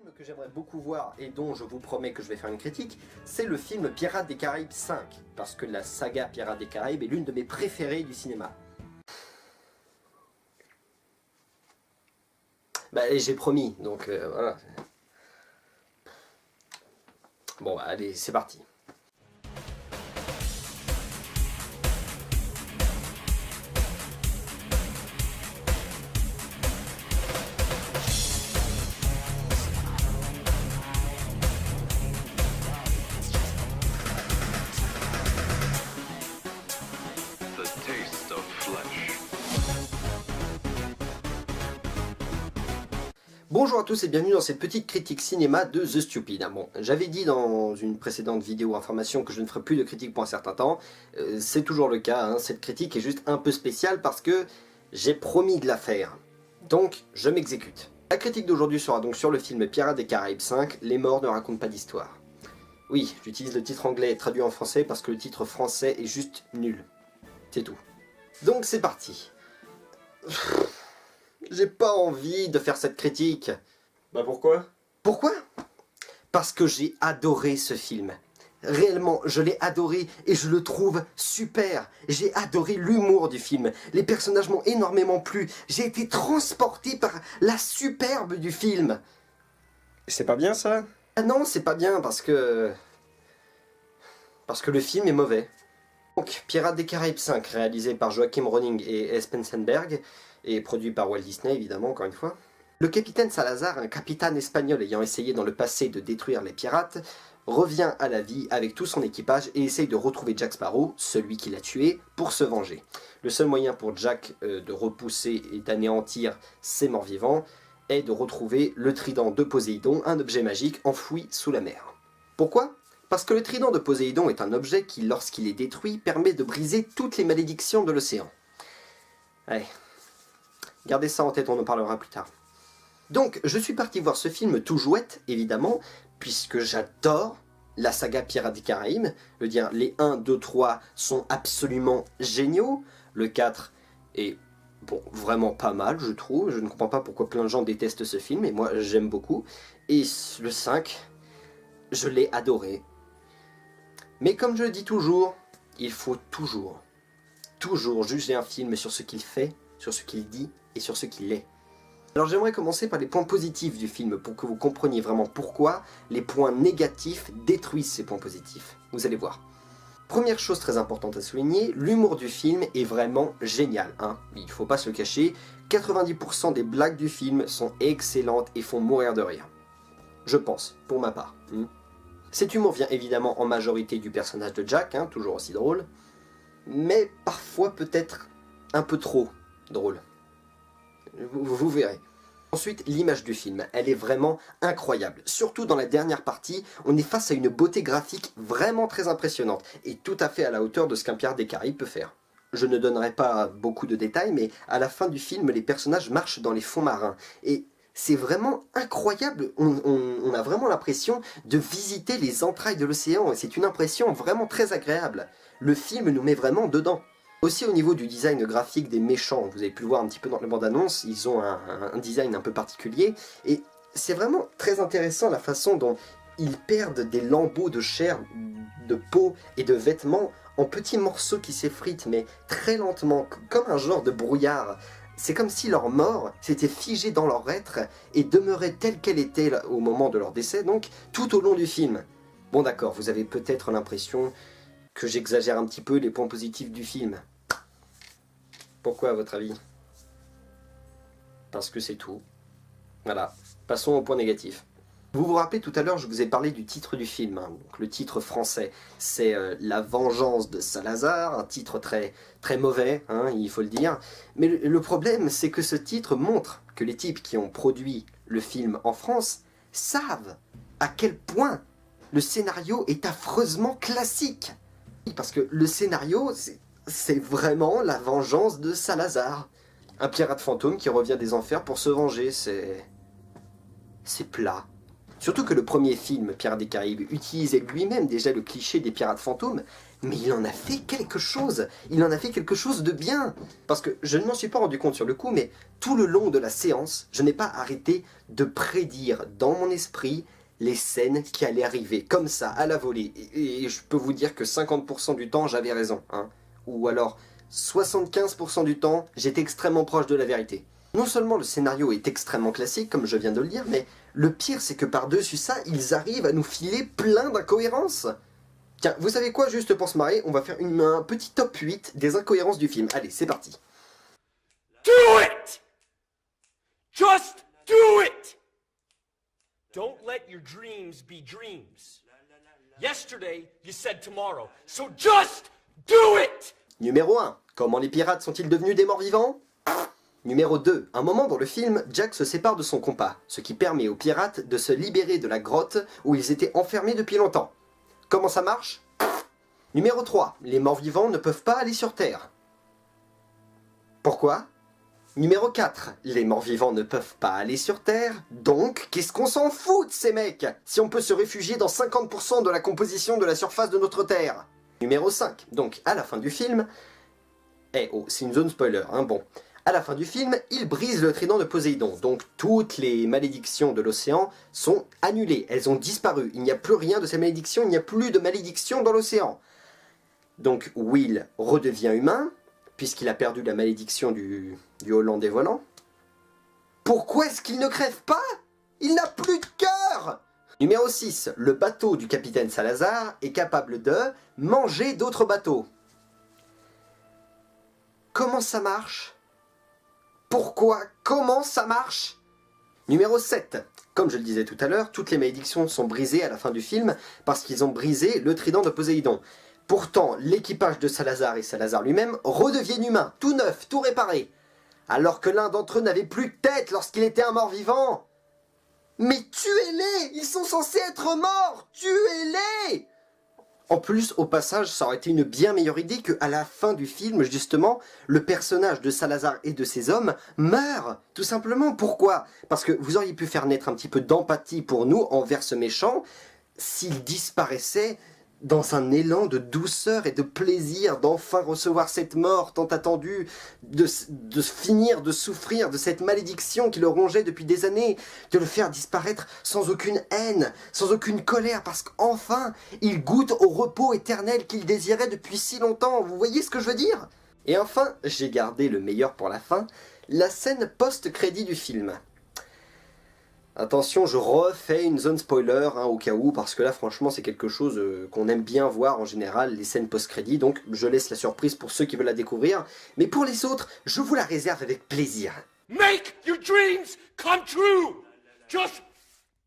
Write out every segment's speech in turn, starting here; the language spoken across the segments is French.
film que j'aimerais beaucoup voir et dont je vous promets que je vais faire une critique, c'est le film Pirates des Caraïbes 5, parce que la saga Pirates des Caraïbes est l'une de mes préférées du cinéma. Bah j'ai promis, donc voilà. Bon bah allez, c'est parti. Bonjour à tous et bienvenue dans cette petite critique cinéma de The Stupid. Bon, j'avais dit dans une précédente vidéo information que je ne ferai plus de critique pour un certain temps. C'est toujours le cas, hein. Cette critique est juste un peu spéciale parce que j'ai promis de la faire. Donc, je m'exécute. La critique d'aujourd'hui sera donc sur le film Pirates des Caraïbes 5, Les morts ne racontent pas d'histoire. Oui, j'utilise le titre anglais traduit en français parce que le titre français est juste nul. C'est tout. Donc c'est parti. J'ai pas envie de faire cette critique. Bah pourquoi? Pourquoi? Parce que j'ai adoré ce film. Réellement, je l'ai adoré et je le trouve super. J'ai adoré l'humour du film. Les personnages m'ont énormément plu. J'ai été transporté par la superbe du film. C'est pas bien ça? Ah non, c'est pas bien parce que le film est mauvais. Donc, Pirates des Caraïbes 5, réalisé par Joachim Ronning et Espensenberg, et produit par Walt Disney évidemment, encore une fois. Le capitaine Salazar, un capitaine espagnol ayant essayé dans le passé de détruire les pirates, revient à la vie avec tout son équipage et essaye de retrouver Jack Sparrow, celui qui l'a tué, pour se venger. Le seul moyen pour Jack de repousser et d'anéantir ses morts vivants est de retrouver le trident de Poséidon, un objet magique enfoui sous la mer. Pourquoi ? Parce que le trident de Poséidon est un objet qui, lorsqu'il est détruit, permet de briser toutes les malédictions de l'océan. Allez, gardez ça en tête, on en parlera plus tard. Donc, je suis parti voir ce film tout jouette, évidemment, puisque j'adore la saga Pirates des Caraïbes. Je veux dire, les 1, 2, 3 sont absolument géniaux. Le 4 est, bon, vraiment pas mal, je trouve. Je ne comprends pas pourquoi plein de gens détestent ce film, et moi, j'aime beaucoup. Et le 5, je l'ai adoré. Mais comme je le dis toujours, il faut toujours juger un film sur ce qu'il fait, sur ce qu'il dit et sur ce qu'il est. Alors j'aimerais commencer par les points positifs du film pour que vous compreniez vraiment pourquoi les points négatifs détruisent ces points positifs. Vous allez voir. Première chose très importante à souligner, l'humour du film est vraiment génial, hein. Il ne faut pas se le cacher, 90% des blagues du film sont excellentes et font mourir de rire. Je pense, pour ma part. Cet humour vient évidemment en majorité du personnage de Jack, hein, toujours aussi drôle, mais parfois peut-être un peu trop drôle. Vous verrez. Ensuite, l'image du film, elle est vraiment incroyable. Surtout dans la dernière partie, on est face à une beauté graphique vraiment très impressionnante, et tout à fait à la hauteur de ce qu'un Pirate des Caraïbes peut faire. Je ne donnerai pas beaucoup de détails, mais à la fin du film, les personnages marchent dans les fonds marins, et c'est vraiment incroyable, on a vraiment l'impression de visiter les entrailles de l'océan, et c'est une impression vraiment très agréable. Le film nous met vraiment dedans. Aussi au niveau du design graphique des méchants, vous avez pu le voir un petit peu dans la bande-annonce, ils ont un design un peu particulier, et c'est vraiment très intéressant la façon dont ils perdent des lambeaux de chair, de peau et de vêtements en petits morceaux qui s'effritent, mais très lentement, comme un genre de brouillard. C'est comme si leur mort s'était figée dans leur être et demeurait telle qu'elle était au moment de leur décès, donc tout au long du film. Bon d'accord, vous avez peut-être l'impression que j'exagère un petit peu les points positifs du film. Pourquoi à votre avis? Parce que c'est tout. Voilà, passons au point négatif. Vous vous rappelez tout à l'heure, je vous ai parlé du titre du film, hein. Donc, le titre français, c'est La vengeance de Salazar, un titre très mauvais, hein, il faut le dire. Mais le problème, c'est que ce titre montre que les types qui ont produit le film en France savent à quel point le scénario est affreusement classique. Parce que le scénario, c'est vraiment la vengeance de Salazar. Un pirate fantôme qui revient des enfers pour se venger, c'est plat. Surtout que le premier film, Pirates des Caraïbes, utilisait lui-même déjà le cliché des pirates fantômes, mais il en a fait quelque chose. Il en a fait quelque chose de bien. Parce que je ne m'en suis pas rendu compte sur le coup, mais tout le long de la séance, je n'ai pas arrêté de prédire dans mon esprit les scènes qui allaient arriver, comme ça, à la volée. Et je peux vous dire que 50% du temps, j'avais raison. Hein. Ou alors, 75% du temps, j'étais extrêmement proche de la vérité. Non seulement le scénario est extrêmement classique, comme je viens de le dire, mais le pire c'est que par-dessus ça, ils arrivent à nous filer plein d'incohérences. Tiens, vous savez quoi, juste pour se marrer, on va faire un petit top 8 des incohérences du film. Allez, c'est parti. Do it! Just do it! Don't let your dreams be dreams. Yesterday, you said tomorrow, so just do it! Numéro 1. Comment les pirates sont-ils devenus des morts-vivants ? Numéro 2. Un moment dans le film, Jack se sépare de son compas, ce qui permet aux pirates de se libérer de la grotte où ils étaient enfermés depuis longtemps. Comment ça marche ? Numéro 3. Les morts-vivants ne peuvent pas aller sur Terre. Pourquoi ? Numéro 4. Les morts-vivants ne peuvent pas aller sur Terre, donc qu'est-ce qu'on s'en fout de ces mecs si on peut se réfugier dans 50% de la composition de la surface de notre Terre ? Numéro 5. Donc, à la fin du film... oh, c'est une zone spoiler, hein, bon... À la fin du film, il brise le trident de Poséidon, donc toutes les malédictions de l'océan sont annulées, elles ont disparu, il n'y a plus rien de ces malédictions, il n'y a plus de malédictions dans l'océan. Donc Will redevient humain, puisqu'il a perdu la malédiction du Hollandais volant. Pourquoi est-ce qu'il ne crève pas ? Il n'a plus de cœur ! Numéro 6, le bateau du capitaine Salazar est capable de manger d'autres bateaux. Comment ça marche ? Pourquoi ? Comment ça marche ? Numéro 7. Comme je le disais tout à l'heure, toutes les malédictions sont brisées à la fin du film parce qu'ils ont brisé le trident de Poséidon. Pourtant, l'équipage de Salazar et Salazar lui-même redeviennent humains, tout neuf, tout réparé. Alors que l'un d'entre eux n'avait plus de tête lorsqu'il était un mort-vivant. Mais tuez-les ! Ils sont censés être morts ! Tuez-les ! En plus, au passage, ça aurait été une bien meilleure idée qu'à la fin du film, justement, le personnage de Salazar et de ses hommes meurt. Tout simplement. Pourquoi ? Parce que vous auriez pu faire naître un petit peu d'empathie pour nous envers ce méchant s'il disparaissait dans un élan de douceur et de plaisir d'enfin recevoir cette mort tant attendue, de finir de souffrir de cette malédiction qui le rongeait depuis des années, de le faire disparaître sans aucune haine, sans aucune colère, parce qu'enfin, il goûte au repos éternel qu'il désirait depuis si longtemps. Vous voyez ce que je veux dire ? Et enfin, j'ai gardé le meilleur pour la fin, la scène post-crédit du film. Attention, je refais une zone spoiler hein, au cas où, parce que là franchement c'est quelque chose qu'on aime bien voir en général, les scènes post-crédit, donc je laisse la surprise pour ceux qui veulent la découvrir, mais pour les autres, je vous la réserve avec plaisir. Make your dreams come true! Just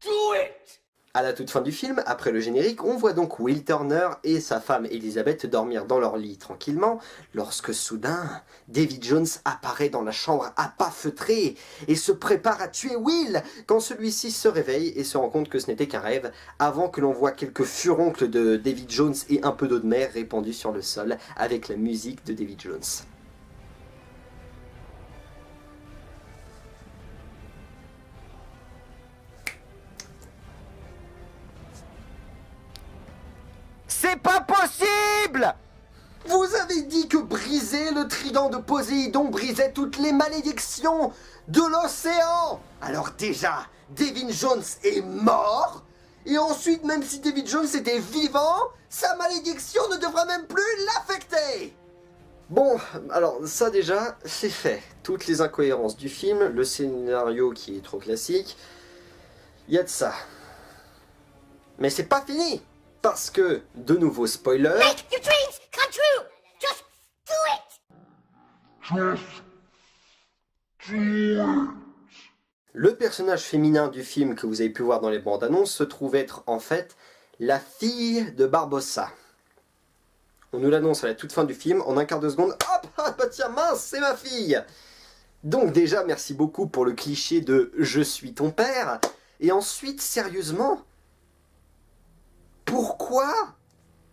do it! À la toute fin du film, après le générique, on voit donc Will Turner et sa femme Elizabeth dormir dans leur lit tranquillement, lorsque soudain, Davy Jones apparaît dans la chambre à pas feutré et se prépare à tuer Will, quand celui-ci se réveille et se rend compte que ce n'était qu'un rêve, avant que l'on voit quelques furoncles de Davy Jones et un peu d'eau de mer répandue sur le sol, avec la musique de Davy Jones. C'est pas possible! Vous avez dit que briser le trident de Poséidon brisait toutes les malédictions de l'océan! Alors déjà, Davy Jones est mort, et ensuite, même si Davy Jones était vivant, sa malédiction ne devrait même plus l'affecter! Bon, alors ça déjà, c'est fait. Toutes les incohérences du film, le scénario qui est trop classique, il y a de ça. Mais c'est pas fini! Parce que, de nouveau spoiler... Make your dreams come true! Just do it! Le personnage féminin du film que vous avez pu voir dans les bandes annonces se trouve être en fait la fille de Barbossa. On nous l'annonce à la toute fin du film, en un quart de seconde, hop, ah bah tiens mince, c'est ma fille! Donc déjà, merci beaucoup pour le cliché de « je suis ton père », et ensuite, sérieusement... Pourquoi ?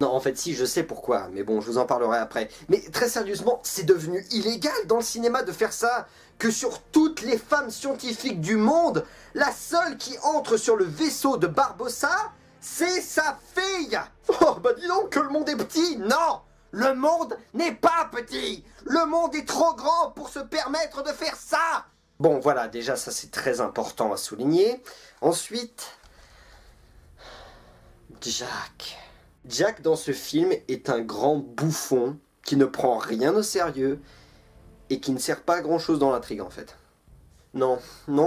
Non, en fait, si, je sais pourquoi, mais bon, je vous en parlerai après. Mais très sérieusement, c'est devenu illégal dans le cinéma de faire ça. Que sur toutes les femmes scientifiques du monde, la seule qui entre sur le vaisseau de Barbossa, c'est sa fille. Oh, bah dis donc que le monde est petit. Non, le monde n'est pas petit. Le monde est trop grand pour se permettre de faire ça. Bon, voilà, déjà, ça c'est très important à souligner. Ensuite, Jack. Jack, dans ce film, est un grand bouffon qui ne prend rien au sérieux et qui ne sert pas à grand chose dans l'intrigue, en fait. Non,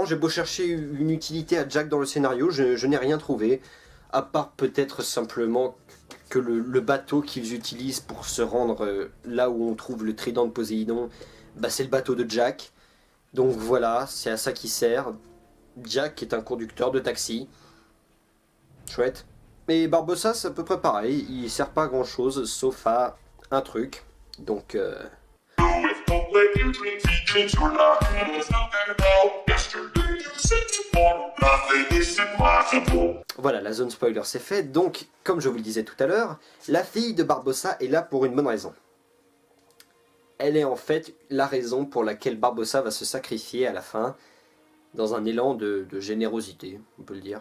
j'ai beau chercher une utilité à Jack dans le scénario, je n'ai rien trouvé, à part peut-être simplement que le bateau qu'ils utilisent pour se rendre là où on trouve le trident de Poséidon, bah c'est le bateau de Jack. Donc voilà, c'est à ça qu'il sert. Jack est un conducteur de taxi. Chouette. Et Barbossa, c'est à peu près pareil, il sert pas à grand chose, sauf à un truc. Donc voilà, la zone spoiler c'est fait. Donc, comme je vous le disais tout à l'heure, la fille de Barbossa est là pour une bonne raison. Elle est en fait la raison pour laquelle Barbossa va se sacrifier à la fin, dans un élan de générosité, on peut le dire.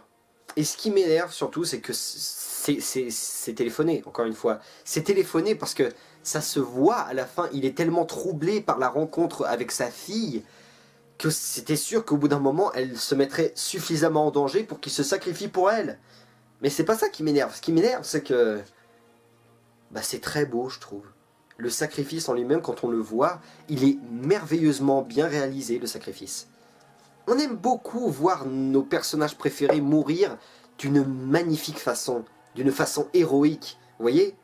Et ce qui m'énerve surtout, c'est que c'est téléphoné, encore une fois. C'est téléphoné parce que ça se voit à la fin, il est tellement troublé par la rencontre avec sa fille que c'était sûr qu'au bout d'un moment, elle se mettrait suffisamment en danger pour qu'il se sacrifie pour elle. Mais c'est pas ça qui m'énerve. Ce qui m'énerve, c'est que bah, c'est très beau, je trouve. Le sacrifice en lui-même, quand on le voit, il est merveilleusement bien réalisé, le sacrifice. On aime beaucoup voir nos personnages préférés mourir d'une magnifique façon, d'une façon héroïque, vous voyez?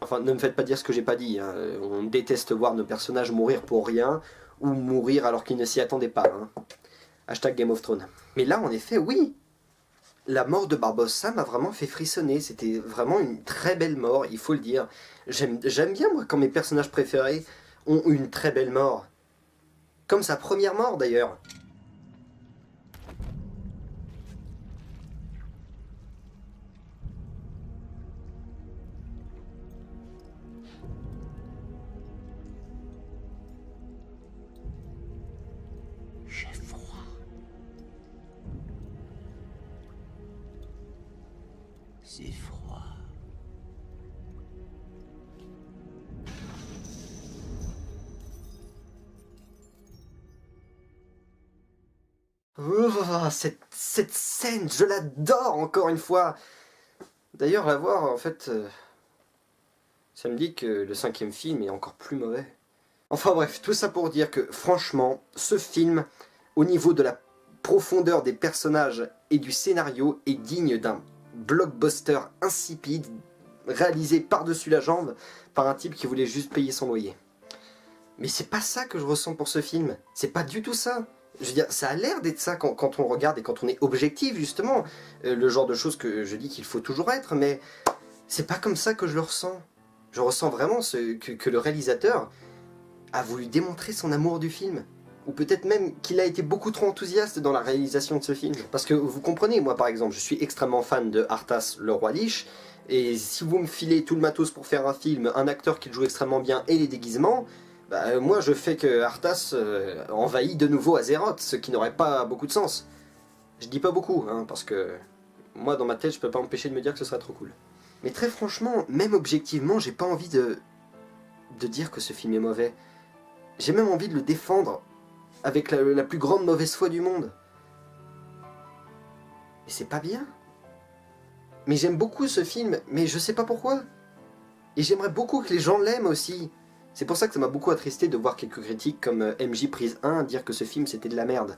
Enfin, ne me faites pas dire ce que j'ai pas dit, hein. On déteste voir nos personnages mourir pour rien, ou mourir alors qu'ils ne s'y attendaient pas. Hein. Hashtag Game of Thrones. Mais là, en effet, oui. La mort de Barbossa m'a vraiment fait frissonner, c'était vraiment une très belle mort, il faut le dire. J'aime bien, moi, quand mes personnages préférés ont une très belle mort. Comme sa première mort, d'ailleurs. J'ai froid. C'est froid. Cette scène, je l'adore encore une fois. D'ailleurs, la voir, en fait, ça me dit que le 5e film est encore plus mauvais. Enfin bref, tout ça pour dire que franchement, ce film, au niveau de la profondeur des personnages et du scénario, est digne d'un blockbuster insipide, réalisé par-dessus la jambe par un type qui voulait juste payer son loyer. Mais c'est pas ça que je ressens pour ce film, c'est pas du tout ça. Je veux dire, ça a l'air d'être ça quand on regarde et quand on est objectif justement, le genre de choses que je dis qu'il faut toujours être, mais c'est pas comme ça que je le ressens. Je ressens vraiment que le réalisateur a voulu démontrer son amour du film. Ou peut-être même qu'il a été beaucoup trop enthousiaste dans la réalisation de ce film. Parce que vous comprenez, moi par exemple, je suis extrêmement fan de Arthas le Roi Lich, et si vous me filez tout le matos pour faire un film, un acteur qui le joue extrêmement bien et les déguisements, bah, moi je fais que Arthas envahit de nouveau Azeroth, ce qui n'aurait pas beaucoup de sens. Je dis pas beaucoup, hein, parce que moi dans ma tête je peux pas m'empêcher de me dire que ce serait trop cool. Mais très franchement, même objectivement, j'ai pas envie de dire que ce film est mauvais. J'ai même envie de le défendre avec la plus grande mauvaise foi du monde. Et c'est pas bien. Mais j'aime beaucoup ce film, mais je sais pas pourquoi. Et j'aimerais beaucoup que les gens l'aiment aussi. C'est pour ça que ça m'a beaucoup attristé de voir quelques critiques comme MJ Prise 1 dire que ce film c'était de la merde.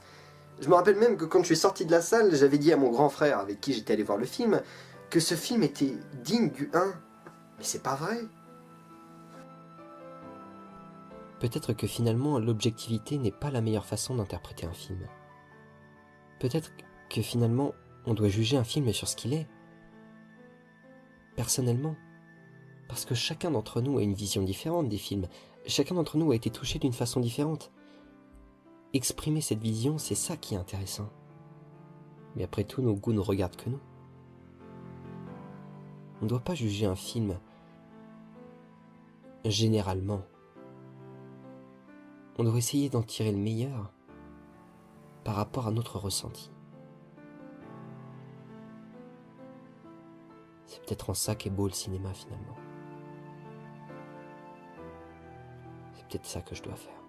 Je me rappelle même que quand je suis sorti de la salle, j'avais dit à mon grand frère avec qui j'étais allé voir le film, que ce film était digne du 1. Mais c'est pas vrai. Peut-être que finalement l'objectivité n'est pas la meilleure façon d'interpréter un film. Peut-être que finalement on doit juger un film sur ce qu'il est. Personnellement. Parce que chacun d'entre nous a une vision différente des films. Chacun d'entre nous a été touché d'une façon différente. Exprimer cette vision, c'est ça qui est intéressant. Mais après tout, nos goûts ne regardent que nous. On ne doit pas juger un film généralement, on doit essayer d'en tirer le meilleur par rapport à notre ressenti. C'est peut-être en ça qu'est beau le cinéma finalement. C'est peut-être ça que je dois faire.